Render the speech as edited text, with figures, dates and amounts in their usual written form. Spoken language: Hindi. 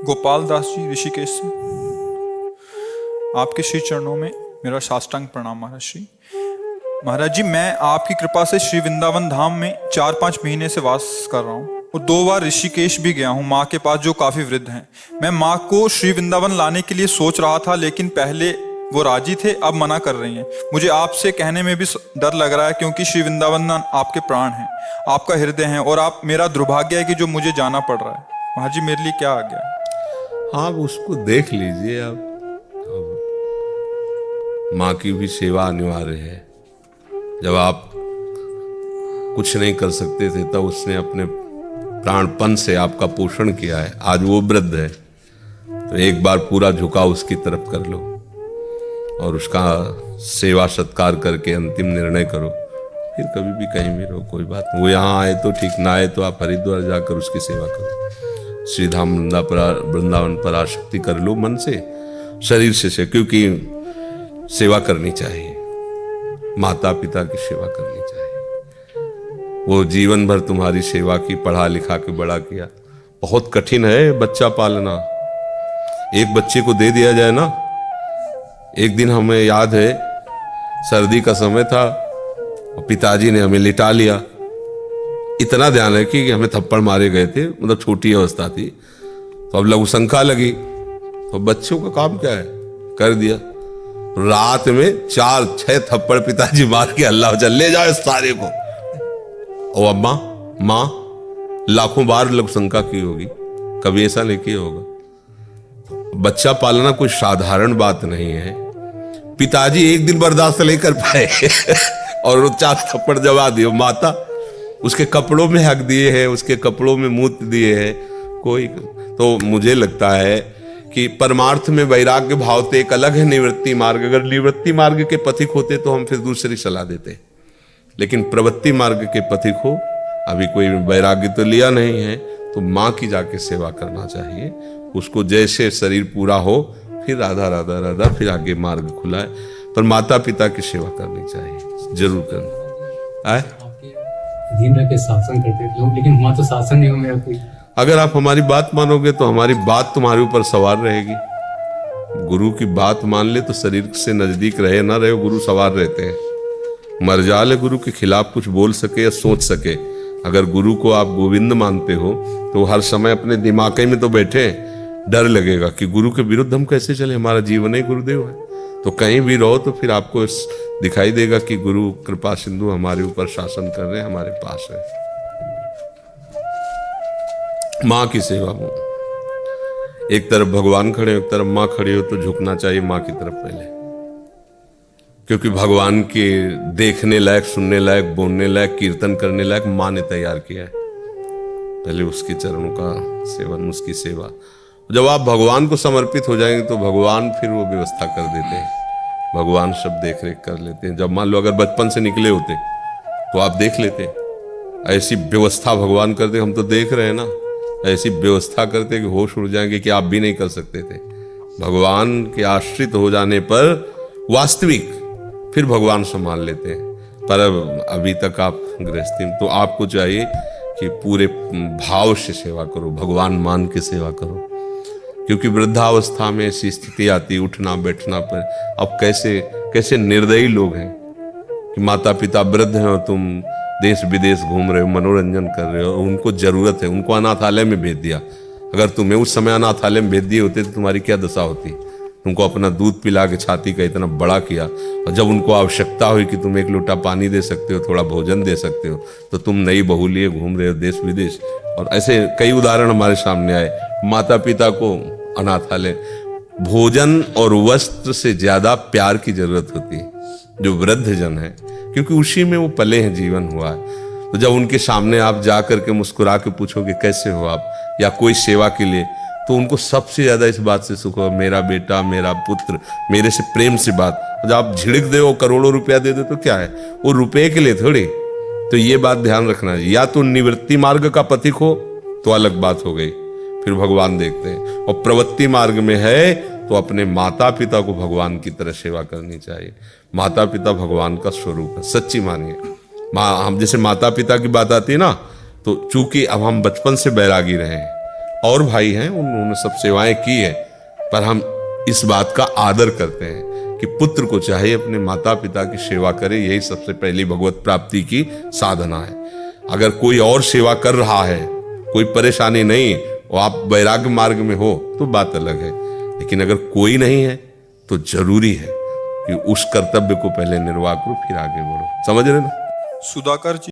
गोपाल दास जी ऋषिकेश से। आपके श्री चरणों में मेरा साष्टांग प्रणाम महाराज श्री। महाराज जी, मैं आपकी कृपा से श्री वृंदावन धाम में 4-5 महीने से वास कर रहा हूँ और 2 बार ऋषिकेश भी गया हूँ माँ के पास, जो काफी वृद्ध हैं। मैं माँ को श्री वृंदावन लाने के लिए सोच रहा था, लेकिन पहले वो राजी थे, अब मना कर रही हैं। मुझे आपसे कहने में भी डर लग रहा है, क्योंकि श्री वृंदावन आपके प्राण हैं, आपका हृदय है, और आप मेरा दुर्भाग्य है कि जो मुझे जाना पड़ रहा है। महाराज जी, मेरे लिए क्या आ गया है? आप उसको देख लीजिए। अब माँ की भी सेवा अनिवार्य है। जब आप कुछ नहीं कर सकते थे तब उसने अपने प्राणपन से आपका पोषण किया है। आज वो वृद्ध है, तो एक बार पूरा झुकाव उसकी तरफ कर लो और उसका सेवा सत्कार करके अंतिम निर्णय करो। फिर कभी भी कहीं भी रहो, कोई बात नहीं। वो यहाँ आए तो ठीक, ना आए तो आप हरिद्वार जाकर उसकी सेवा करो। श्रीधाम वृंदावन पर आसक्ति कर लो मन से, शरीर से, क्योंकि सेवा करनी चाहिए, माता पिता की सेवा करनी चाहिए। वो जीवन भर तुम्हारी सेवा की, पढ़ा लिखा के बड़ा किया। बहुत कठिन है बच्चा पालना। एक बच्चे को दे दिया जाए ना। एक दिन हमें याद है, सर्दी का समय था और पिताजी ने हमें लिटा लिया। इतना ध्यान है कि हमें थप्पड़ मारे गए थे, मतलब छोटी अवस्था थी, तो अब लघु शंका लगी। तो बच्चों का काम क्या है, कर दिया। रात में 4-6 थप्पड़ पिताजी मार के अल्लाह चल ले जाओ इस सारे को। ओ अम्मा, माँ लाखों बार लघु शंका की होगी, कभी ऐसा नहीं किया होगा। बच्चा पालना कोई साधारण बात नहीं है। पिताजी एक दिन बर्दाश्त नहीं कर पाए और वो 4 थप्पड़ जमा दिए। माता उसके कपड़ों में हक दिए हैं, उसके कपड़ों में मूत दिए हैं। कोई तो मुझे लगता है कि परमार्थ में वैराग्य भाव तो एक अलग है, निवृत्ति मार्ग। अगर निवृत्ति मार्ग के पथिक होते तो हम फिर दूसरी सलाह देते, लेकिन प्रवृत्ति मार्ग के पथिक हो, अभी कोई वैराग्य तो लिया नहीं है, तो माँ की जाके सेवा करना चाहिए। उसको जैसे शरीर पूरा हो, फिर राधा राधा राधा, फिर आगे मार्ग खुला है। पर माता पिता की सेवा करनी चाहिए, जरूर करनी है। अधीन रह के शासन करते थे लोग, लेकिन वहां तो शासन नहीं हो मेरा कोई। अगर आप हमारी बात मानोगे तो हमारी बात तुम्हारे ऊपर सवार रहेगी। गुरु की बात मान ले तो शरीर से नजदीक रहे ना रहे, गुरु सवार रहते हैं। मर्जाल है गुरु के खिलाफ कुछ बोल सके या सोच सके। अगर गुरु को आप गोविंद मानते हो तो हर समय अपने दिमाग में तो बैठे, डर लगेगा कि गुरु के विरुद्ध हम कैसे चले, हमारा जीवन ही गुरुदेव है। तो कहीं भी रहो तो फिर आपको दिखाई देगा कि गुरु कृपा सिंधु हमारे ऊपर शासन कर रहे हैं, हमारे पास है। माँ की सेवा में एक तरफ भगवान खड़े हो, एक तरफ माँ खड़ी हो, तो झुकना चाहिए माँ की तरफ पहले, क्योंकि भगवान के देखने लायक, सुनने लायक, बोलने लायक, कीर्तन करने लायक माँ ने तैयार किया है। पहले उसके चरणों का सेवन, उसकी सेवा। जब आप भगवान को समर्पित हो जाएंगे तो भगवान फिर वो व्यवस्था कर देते हैं। भगवान सब देख रेख कर लेते हैं। जब मान लो अगर बचपन से निकले होते तो आप देख लेते, ऐसी व्यवस्था भगवान करते, हम तो देख रहे हैं ना, ऐसी व्यवस्था करते कि होश उड़ जाएंगे कि आप भी नहीं कर सकते थे। भगवान के आश्रित हो जाने पर वास्तविक फिर भगवान संभाल लेते हैं। पर अभी तक आप गृहस्थी, तो आपको चाहिए कि पूरे भाव से सेवा करो, भगवान मान के सेवा करो। क्योंकि वृद्धावस्था में ऐसी स्थिति आती, उठना बैठना पर। अब कैसे निर्दयी लोग हैं कि माता पिता वृद्ध हैं और तुम देश विदेश घूम रहे हो, मनोरंजन कर रहे हो, उनको जरूरत है, उनको अनाथालय में भेज दिया। अगर तुम्हें उस समय अनाथालय में भेज दिए होते तो तुम्हारी क्या दशा होती। तुमको अपना दूध पिला के छाती का इतना बड़ा किया, और जब उनको आवश्यकता हुई कि तुम 1 लोटा पानी दे सकते हो, थोड़ा भोजन दे सकते हो, तो तुम नई बहू लिए घूम रहे हो देश विदेश। और ऐसे कई उदाहरण हमारे सामने आए। माता पिता को अनाथालय, भोजन और वस्त्र से ज्यादा प्यार की जरूरत होती है जो वृद्ध जन है, क्योंकि उसी में वो पले हैं, जीवन हुआ है। तो जब उनके सामने आप जा करके मुस्कुरा के पूछोगे कैसे हो आप, या कोई सेवा के लिए, तो उनको सबसे ज्यादा इस बात से सुख हो, मेरा बेटा, मेरा पुत्र मेरे से प्रेम से बात। जब आप झिड़क दे और करोड़ों रुपया दे दे तो क्या है, वो रुपए के लिए थोड़ी। तो ये बात ध्यान रखना है। या तो निवृत्ति मार्ग का पथिक हो तो अलग बात हो गई, फिर भगवान देखते हैं। और प्रवृत्ति मार्ग में है तो अपने माता पिता को भगवान की तरह सेवा करनी चाहिए। माता पिता भगवान का स्वरूप है, सच्ची मानिए। हम जैसे माता पिता की बात आती है ना, तो चूंकि अब हम बचपन से बैरागी रहे हैं, और भाई हैं, उन्होंने सब सेवाएं की है, पर हम इस बात का आदर करते हैं कि पुत्र को चाहे अपने माता पिता की सेवा करे, यही सबसे पहली भगवत प्राप्ति की साधना है। अगर कोई और सेवा कर रहा है, कोई परेशानी नहीं, और आप वैराग्य मार्ग में हो तो बात अलग है, लेकिन अगर कोई नहीं है तो जरूरी है कि उस कर्तव्य को पहले निर्वाह करो, फिर आगे बढ़ो। समझ रहे ना? सुधाकर जी